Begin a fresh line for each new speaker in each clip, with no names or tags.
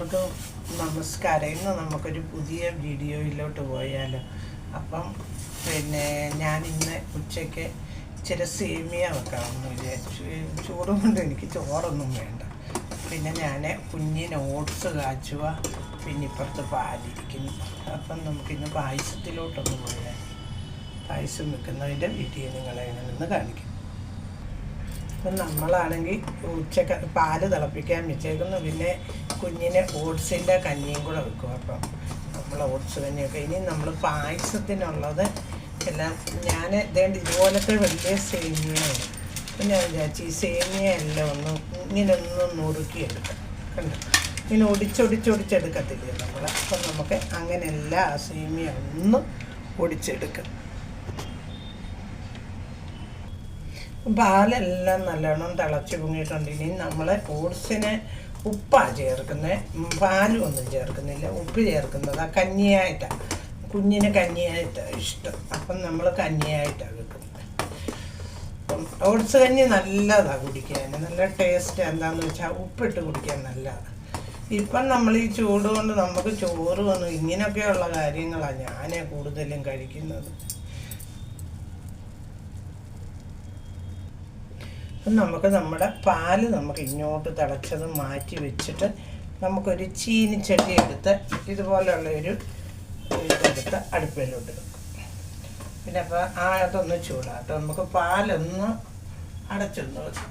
എല്ലാവർക്കും നമസ്കാരം. ഇന്ന് നമുക്കൊരു പുതിയ വീഡിയോയിലോട്ട് പോയാലോ. അപ്പം ഞാൻ ഇന്ന് ഉച്ചയ്ക്ക് ഇച്ചിരി സേമിയ വെക്കാമെന്ന് വിചാരിച്ചു. ചൂട് കൊണ്ട് എനിക്ക് ചോറൊന്നും വേണ്ട. പിന്നെ ഞാൻ കുഞ്ഞിന് ഓട്സ് കാച്ചുക, പിന്നെ ഇപ്പുറത്ത് പാലിരിക്കുന്നു. അപ്പം നമുക്കിന്ന് പായസത്തിലോട്ടൊന്ന് പോയാൽ പായസം വെക്കുന്നതിൻ്റെ വീഡിയോ നിങ്ങളെ നിന്ന് കാണിക്കും. അപ്പം നമ്മളാണെങ്കിൽ ഉച്ചക്ക് പാല് തിളപ്പിക്കാൻ വെച്ചേക്കുന്നു. പിന്നെ കുഞ്ഞിന് ഓട്സിൻ്റെ കഞ്ഞിയും കൂടെ വെക്കും. അപ്പം നമ്മൾ ഓട്സ് കഞ്ഞിയൊക്കെ ഇനി നമ്മൾ പായസത്തിനുള്ളത് എല്ലാം ഞാൻ ഇതുപോലത്തെ വലിയ സേമിയയാണ്. അപ്പം ഞാൻ വിചാരിച്ചു ഈ സേമിയ എല്ലാം ഇങ്ങനൊന്ന് നുറുക്കിയെടുക്കാം. കണ്ടു, ഇങ്ങനെ ഒടിച്ചൊടിച്ചെടുക്കത്തില്ലേ നമ്മൾ. അപ്പം നമുക്ക് അങ്ങനെയല്ല ആ സേമിയ ഒന്ന് ഒടിച്ചെടുക്കാം. പാലെല്ലാം നല്ലോണം തിളച്ച് പൊങ്ങിയിട്ടുണ്ട്. ഇനി നമ്മൾ ഓട്സിന് ഉപ്പാണ് ചേർക്കുന്നത്, പാലും ഒന്നും ചേർക്കുന്നില്ല. ഉപ്പ് ചേർക്കുന്നത് കഞ്ഞിയായിട്ടാണ്, കുഞ്ഞിന് കഞ്ഞിയായിട്ടാണ് ഇഷ്ടം. അപ്പം നമ്മൾ കഞ്ഞിയായിട്ടാണ് വെക്കുന്നത്. അപ്പം ഓട്സ് കഞ്ഞി നല്ലതാണ് കുടിക്കാൻ, നല്ല ടേസ്റ്റ്. എന്താണെന്ന് വെച്ചാൽ ഉപ്പിട്ട് കുടിക്കാൻ നല്ലതാണ്. ഇപ്പം നമ്മൾ ഈ ചൂട് കൊണ്ട് നമുക്ക് ചോറ് വന്നു ഇങ്ങനെയൊക്കെയുള്ള കാര്യങ്ങളാണ് ഞാൻ കൂടുതലും കഴിക്കുന്നത്. നമുക്ക് നമ്മുടെ പാല് ഇങ്ങോട്ട് തിളച്ചത് മാറ്റി വെച്ചിട്ട് നമുക്കൊരു ചീനിച്ചട്ടി എടുത്ത് ഇതുപോലെയുള്ളൊരു ഇതെടുത്ത് അടുപ്പിലോട്ട് വെക്കും. പിന്നെ അപ്പോൾ അതൊന്ന് ചൂടാട്ടോ. നമുക്ക് പാലൊന്ന് അടച്ചൊന്ന് വെക്കും.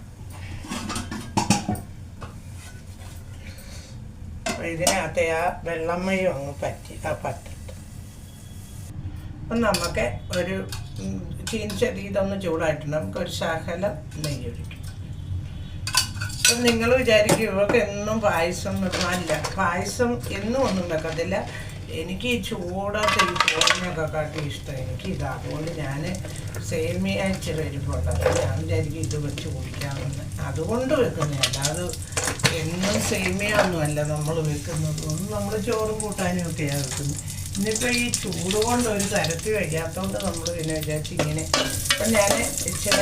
അപ്പോൾ ഇതിനകത്തെ ആ വെള്ളമയം അങ്ങ് പറ്റിട്ട് അപ്പം നമുക്ക് ഒരു ചീനിച്ചട്ടി ഇതൊന്ന് ചൂടായിട്ടുണ്ട്. നമുക്കൊരു ശകലം നെയ്യ് ഒഴിക്കും. അപ്പം നിങ്ങൾ വിചാരിക്കും ഇവർക്ക് എന്നും പായസം വെക്കാനില്ല. പായസം എന്നും ഒന്നും വെക്കത്തില്ല. എനിക്ക് ഈ ചൂടത്തെ ഈ ചോറിനൊക്കെ കാട്ടി ഇഷ്ടം എനിക്കിത്. അതുകൊണ്ട് ഞാൻ സേമിയ ഇച്ചിരി ഇരിപ്പുള്ളത് ഞാൻ വിചാരിക്കും ഇത് വെച്ച് കുടിക്കാമെന്ന്, അതുകൊണ്ട് വെക്കുന്നതല്ല. അത് എന്നും സേമിയ ഒന്നുമല്ല നമ്മൾ വെക്കുന്നത്. ഒന്നും നമ്മൾ ചോറും കൂട്ടാനും ഒക്കെയാണ് വെക്കുന്നത്. ഇന്നിപ്പോൾ ഈ ചൂട് കൊണ്ട് ഒരു തരത്തിൽ വയ്യാത്തതുകൊണ്ട് നമ്മൾ പിന്നെ വിചാരിച്ച് ഇങ്ങനെ. അപ്പം ഞാൻ ഇച്ചിരി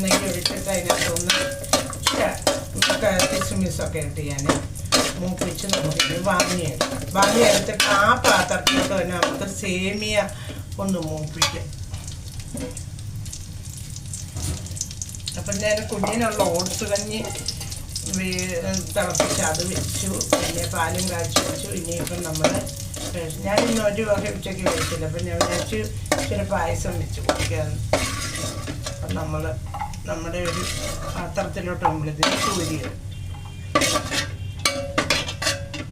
നെയ്യ് ഒഴിച്ചിട്ട് അതിനകത്തൊന്ന് കിസ്മിസൊക്കെ ഇട്ട് ഞാൻ മൂപ്പിച്ച് നമുക്കിത് വാങ്ങിയെടുത്തിട്ട് ആ പാത്രത്തിലോട്ട് തന്നെ നമുക്ക് സേമിയ ഒന്ന് മൂപ്പിക്കാം. അപ്പം ഞാൻ കുഞ്ഞിനുള്ള ഓട്സ് കഞ്ഞി തിളപ്പിച്ച് അത് വെച്ചു. പിന്നെ പാലും കാച്ചി വെച്ചു. ഇനിയിപ്പം നമ്മൾ ഞാൻ ഇന്ന് ഒരു വക ഉച്ചയ്ക്ക് കഴിച്ചില്ല. അപ്പം ഞാൻ വിചാരിച്ചു ഇച്ചിരി പായസം വെച്ച് കുടിക്കാമെന്ന്. അപ്പം നമ്മുടെ ഒരു പാത്രത്തിലോട്ട് നമ്മളിതിന് ചൂരിയിടും.